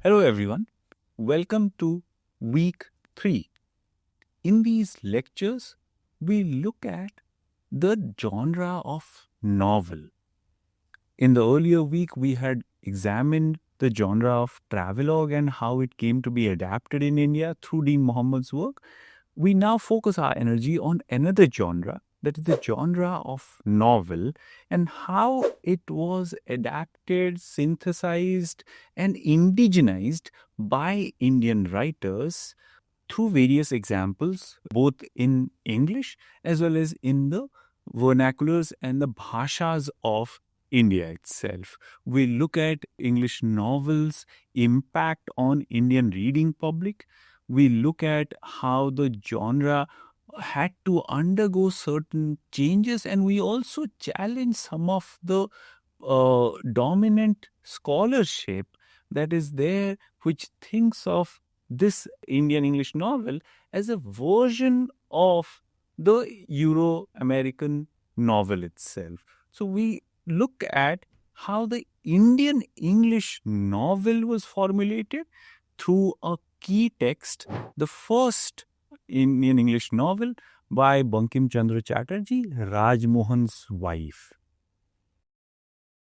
Hello, everyone. Welcome to week 3. In these lectures, we look at the genre of novel. In the earlier week, we had examined the genre of travelogue and how it came to be adapted in India through Dean Muhammad's work. We now focus our energy on another genre, that is the genre of novel, and how it was adapted, synthesized, and indigenized by Indian writers through various examples, both in English as well as in the vernaculars and the bhashas of India itself. We look at English novels' impact on Indian reading public. We look at how the genre had to undergo certain changes, and we also challenge some of the dominant scholarship that is there, which thinks of this Indian English novel as a version of the Euro American novel itself. So we look at how the Indian English novel was formulated through a key text, the first Indian English novel by Bankim Chandra Chatterjee, Raj Mohan's Wife.